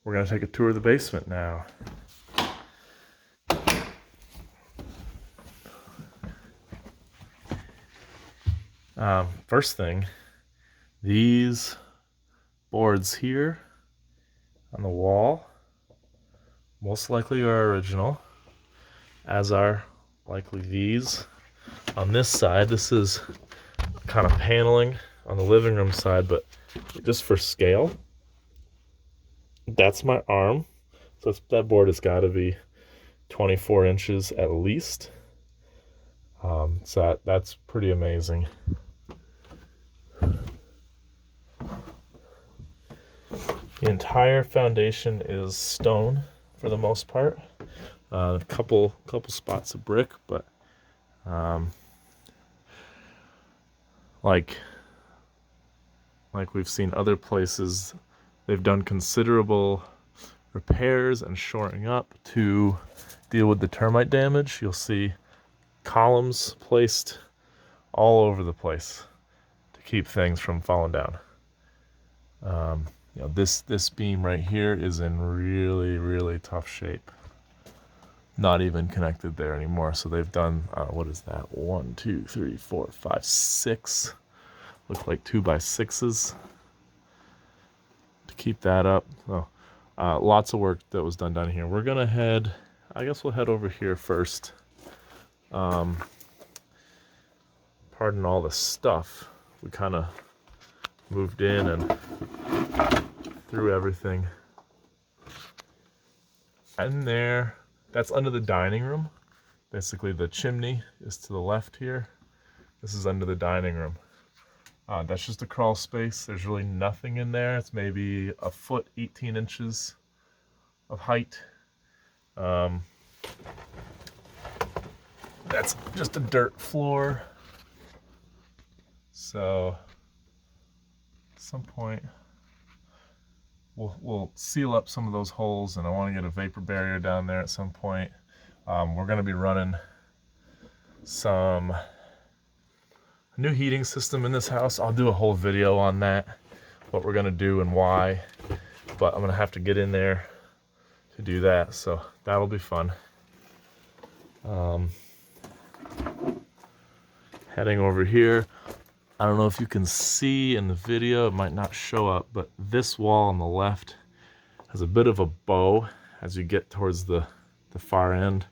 We're gonna take a tour of the basement now. First thing, these boards here on the wall most likely are original, as are likely these. On this side, this is kind of paneling on the living room side, but just for scale, that's my arm. So that board has got to be 24 inches at least. So that's pretty amazing. The entire foundation is stone for the most part. A couple spots of brick, but like we've seen other places, they've done considerable repairs and shoring up to deal with the termite damage. You'll see columns placed all over the place to keep things from falling down. This beam right here is in really tough shape. Not even connected there anymore. So they've done what is that? 1, 2, 3, 4, 5, 6. Look like 2x6s to keep that up. So lots of work that was done down here. We're gonna head. I guess we'll head over here first. Pardon all the stuff. We kind of moved in and threw everything in there. That's under the dining room. Basically, the chimney is to the left here. This is under the dining room. That's just a crawl space. There's really nothing in there. It's maybe a foot, 18 inches of height. That's just a dirt floor. So at some point we'll seal up some of those holes, and I want to get a vapor barrier down there at some point. We're going to be running some new heating system in this house. I'll do a whole video on that, what we're going to do and why, but I'm going to have to get in there to do that, so that'll be fun. Heading over here, I don't know if you can see in the video, it might not show up, but this wall on the left has a bit of a bow as you get towards the far end.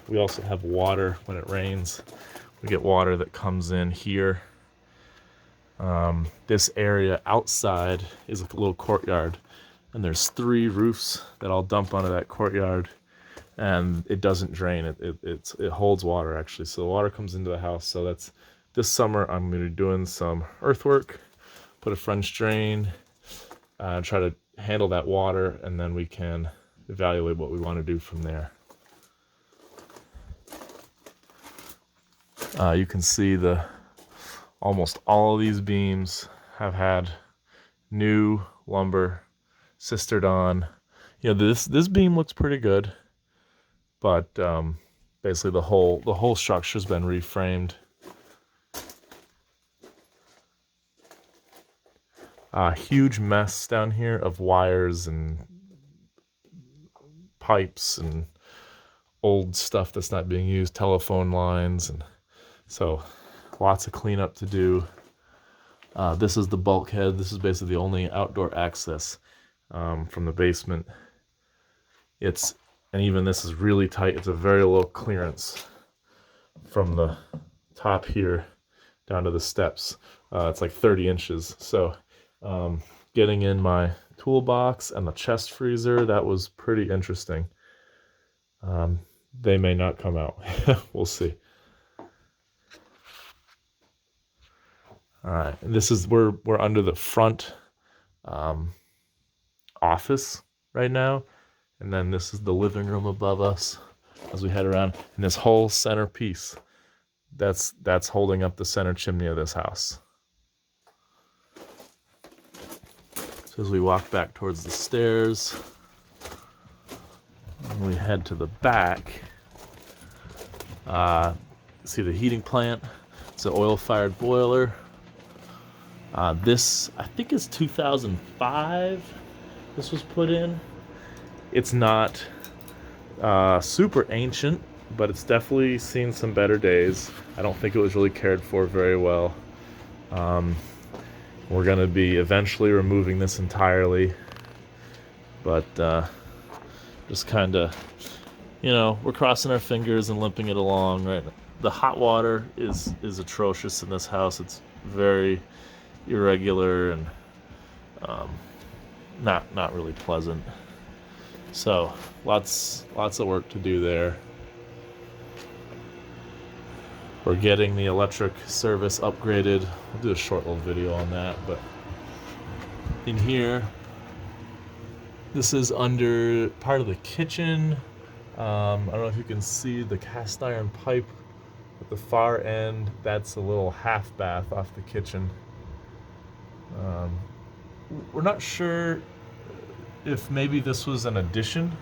We also have water when it rains. We get water that comes in here. This area outside is a little courtyard, and there's 3 roofs that I'll dump onto that courtyard, and it doesn't drain. It holds water actually, so the water comes into the house. So this summer I'm going to be doing some earthwork, put a French drain, try to handle that water, and then we can evaluate what we want to do from there. You can see almost all of these beams have had new lumber sistered on. This beam looks pretty good, but basically the whole structure's been reframed. Huge mess down here of wires and pipes and old stuff that's not being used, telephone lines, and so lots of cleanup to do. This is the bulkhead. This is basically the only outdoor access from the basement. And even this is really tight. It's a very low clearance from the top here down to the steps. It's like 30 inches. So getting in my toolbox and the chest freezer, that was pretty interesting. They may not come out. We'll see. All right, and this is we're under the front office right now, and then this is the living room above us as we head around. And this whole center piece, that's holding up the center chimney of this house. So as we walk back towards the stairs, and we head to the back, see the heating plant. It's an oil-fired boiler. This, I think, is 2005. This was put in. It's not super ancient, but it's definitely seen some better days. I don't think it was really cared for very well. We're going to be eventually removing this entirely, but just kind of, we're crossing our fingers and limping it along right now. The hot water is atrocious in this house. It's very irregular and not really pleasant. So lots of work to do there. We're getting the electric service upgraded. I'll do a short little video on that. But in here, this is under part of the kitchen. I don't know if you can see the cast iron pipe at the far end. That's a little half bath off the kitchen. We're not sure if maybe this was an addition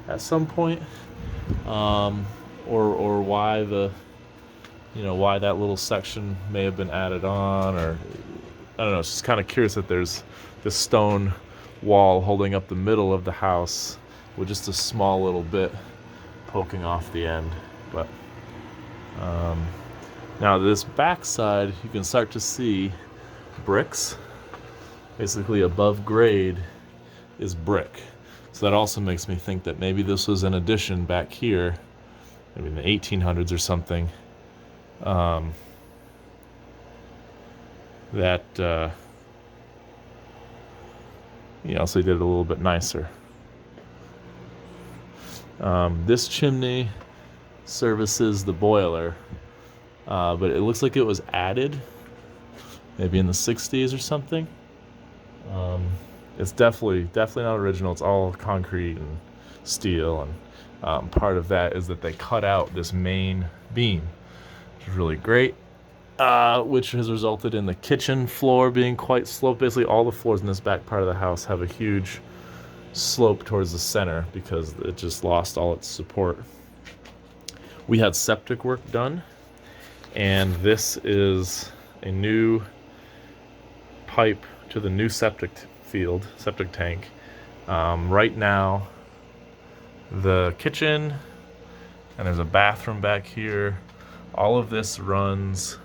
at some point, or why why that little section may have been added on, or I don't know. It's just kind of curious that there's this stone wall holding up the middle of the house with just a small little bit poking off the end. But now this back side, you can start to see bricks. Basically above grade is brick. So that also makes me think that maybe this was an addition back here, maybe in the 1800s or something. That so they did it a little bit nicer. This chimney services the boiler, but it looks like it was added maybe in the 60s or something. It's definitely not original. It's all concrete and steel, and part of that is that they cut out this main beam, which is really great, which has resulted in the kitchen floor being quite sloped. Basically, all the floors in this back part of the house have a huge slope towards the center because it just lost all its support. We had septic work done, and this is a new pipe to the new septic tank. Right now, the kitchen, and there's a bathroom back here. All of this runs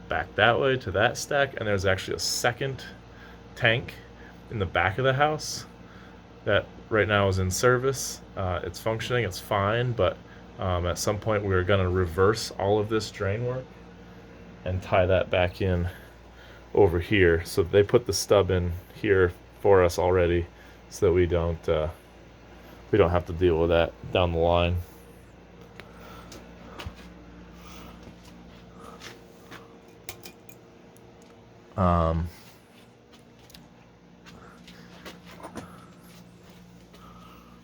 back that way to that stack, and there's actually a second tank in the back of the house that right now is in service. It's functioning, it's fine, but at some point we're going to reverse all of this drain work and tie that back in over here. So they put the stub in here for us already, so that we don't have to deal with that down the line.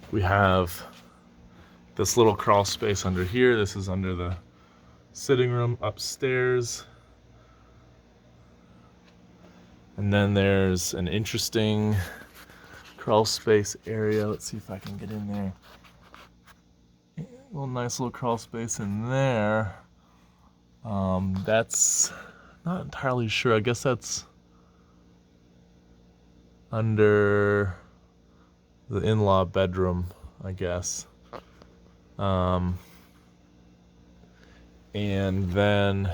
We have this little crawl space under here. This is under the sitting room upstairs. And then there's an interesting crawl space area. Let's see if I can get in there. A little nice little crawl space in there. That's not entirely sure. I guess that's under the in-law bedroom, I guess. And then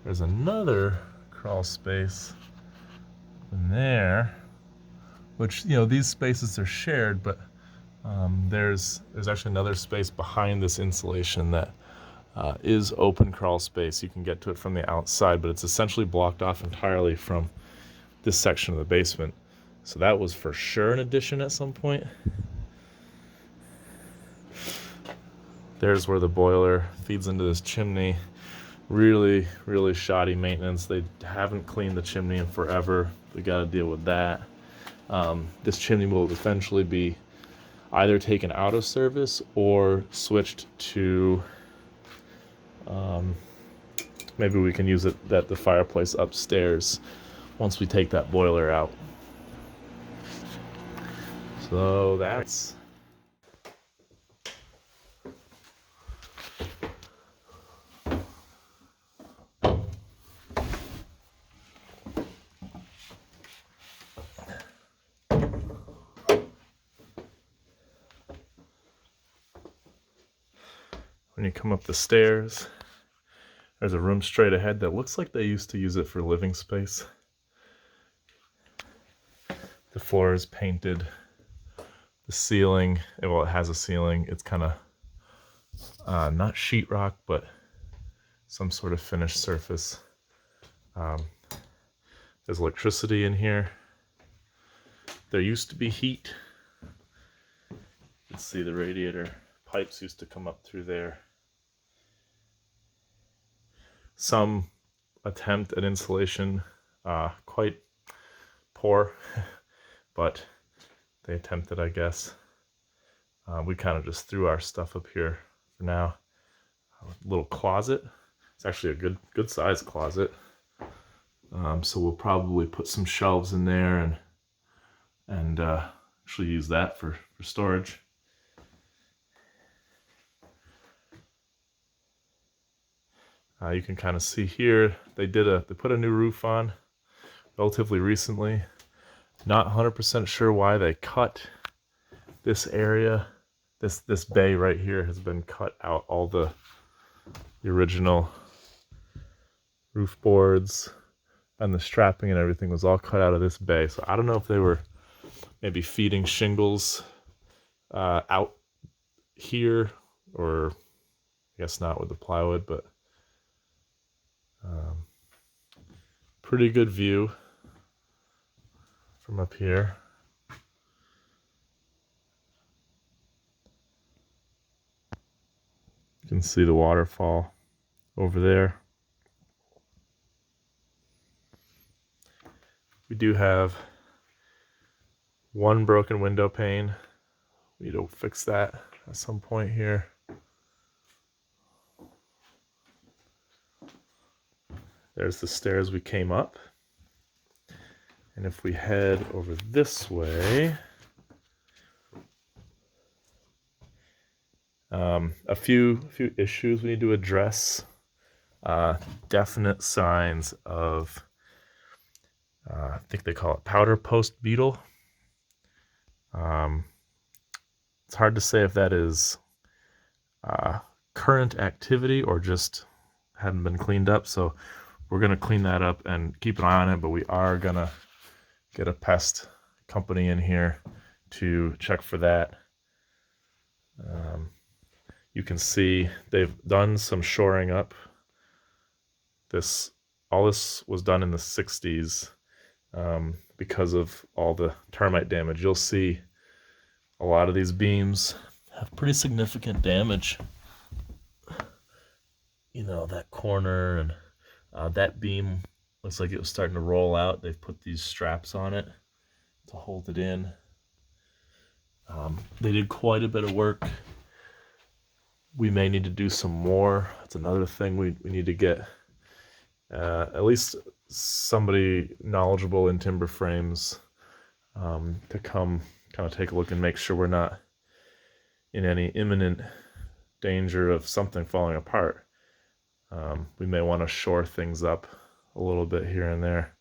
there's another crawl space in there, which these spaces are shared, but there's actually another space behind this insulation that is open crawl space. You can get to it from the outside, but it's essentially blocked off entirely from this section of the basement. So that was for sure an addition at some point. There's where the boiler feeds into this chimney. Really, really shoddy maintenance. They haven't cleaned the chimney in forever. We got to deal with that. This chimney will eventually be either taken out of service or switched to, maybe we can use it at the fireplace upstairs once we take that boiler out. So that's when you come up the stairs, there's a room straight ahead that looks like they used to use it for living space. The floor is painted. The ceiling, well, it has a ceiling. It's kind of not sheetrock, but some sort of finished surface. There's electricity in here. There used to be heat. You can see the radiator pipes used to come up through there. Some attempt at insulation, quite poor, but they attempted, I guess. We kind of just threw our stuff up here for now. A little closet. It's actually a good size closet. So we'll probably put some shelves in there and actually use that for storage. You can kind of see here they put a new roof on relatively recently. Not 100% sure why they cut this area. This bay right here has been cut out. All the original roof boards and the strapping and everything was all cut out of this bay. So I don't know if they were maybe feeding shingles out here, or I guess not with the plywood, but pretty good view from up here. You can see the waterfall over there. We do have one broken window pane. We need to fix that at some point here. There's the stairs we came up. And if we head over this way, a few issues we need to address. Definite signs of, I think they call it powder post beetle. It's hard to say if that is current activity or just hadn't been cleaned up. So we're going to clean that up and keep an eye on it, but we are going to get a pest company in here to check for that. You can see they've done some shoring up. All this was done in the 60s because of all the termite damage. You'll see a lot of these beams have pretty significant damage. You know, that corner and that beam looks like it was starting to roll out. They've put these straps on it to hold it in. They did quite a bit of work. We may need to do some more. That's another thing we need to get at least somebody knowledgeable in timber frames to come kind of take a look and make sure we're not in any imminent danger of something falling apart. We may want to shore things up a little bit here and there.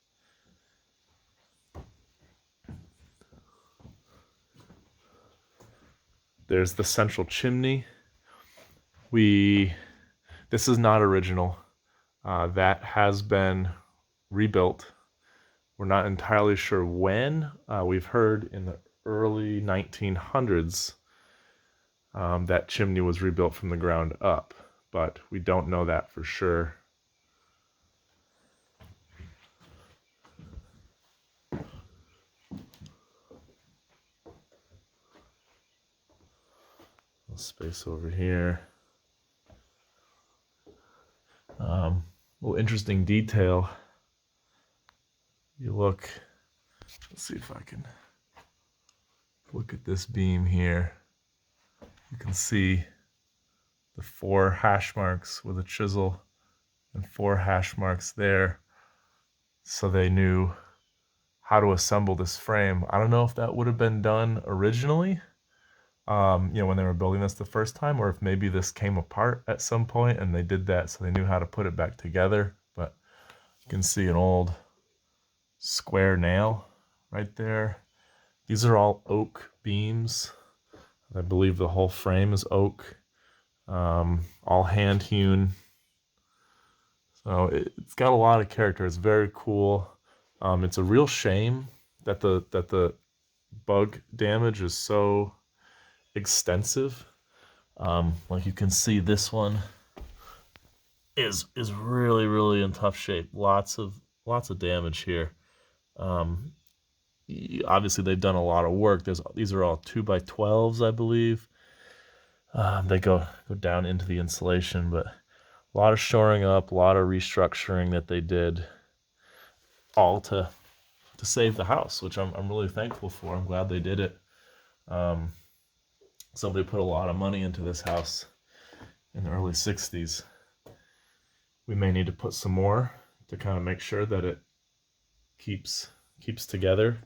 There's the central chimney. This is not original. That has been rebuilt. We're not entirely sure when. We've heard in the early 1900s that chimney was rebuilt from the ground up, but we don't know that for sure. Space over here. Little interesting detail. You look, let's see if I can look at this beam here. You can see the 4 hash marks with a chisel and 4 hash marks there. So they knew how to assemble this frame. I don't know if that would have been done originally, when they were building this the first time, or if maybe this came apart at some point and they did that so they knew how to put it back together. But you can see an old square nail right there. These are all oak beams. I believe the whole frame is oak. all hand hewn. So it's got a lot of character. It's very cool. It's a real shame that the bug damage is so extensive. Like you can see, this one is really in tough shape. Lots of damage here. Obviously they've done a lot of work. These are all 2x12s, I believe. They go down into the insulation, but a lot of shoring up, a lot of restructuring that they did, all to save the house, which I'm really thankful for. I'm glad they did it. Somebody put a lot of money into this house in the early 60s. We may need to put some more to kind of make sure that it keeps together.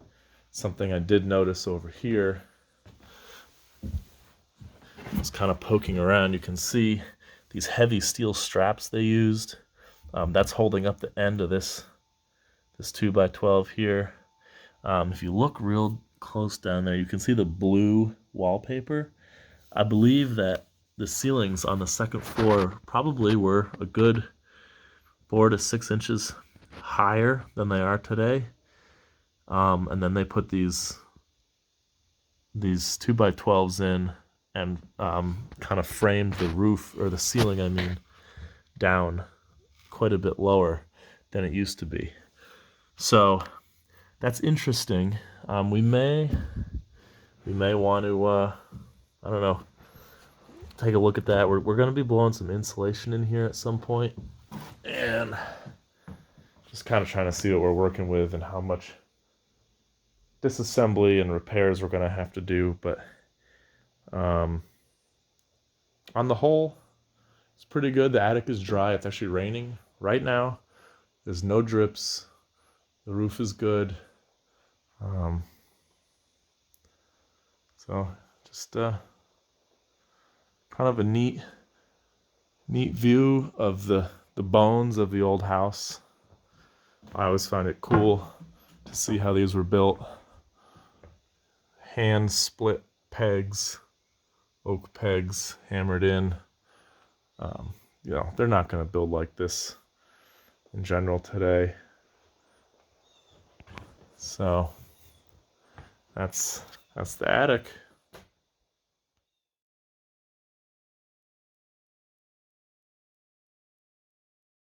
Something I did notice over here, I was kind of poking around, you can see these heavy steel straps they used. That's holding up the end of this 2x12 here. If you look real close down there, you can see the blue wallpaper. I believe that the ceilings on the second floor probably were a good 4 to 6 inches higher than they are today. And then they put these 2x12s in and kind of framed the roof, or the ceiling, I mean, down quite a bit lower than it used to be. So that's interesting. We may want to, I don't know, take a look at that. We're going to be blowing some insulation in here at some point, and just kind of trying to see what we're working with and how much disassembly and repairs we're going to have to do. But on the whole, it's pretty good. The attic is dry. It's actually raining right now. There's no drips. The roof is good. So just kind of a neat view of the bones of the old house. I always find it cool to see how these were built. Hand split pegs, oak pegs hammered in. You know, they're not going to build like this in general today. So that's the attic.